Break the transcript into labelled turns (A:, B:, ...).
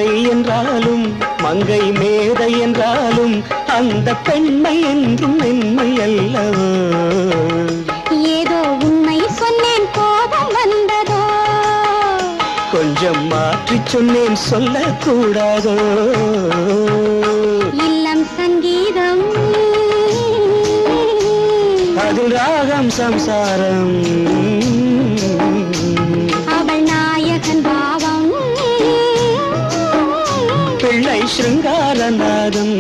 A: மங்கை என்றாலும் மங்கை மேதை என்றாலும் அந்த பெண்மை என்றும் மென்மை அல்லவோ
B: ஏதோ உண்மை சொன்னேன் கோபம் வந்ததோ
A: கொஞ்சம் மாற்றி சொன்னேன் சொல்லக்கூடாதோ
B: இல்லம் சங்கீதம்
A: அதில் ராகம் சம்சாரம்
B: அவள் நாயகன் பாவம்
A: பிள்ளை ஸ்ருங்காரநாதம்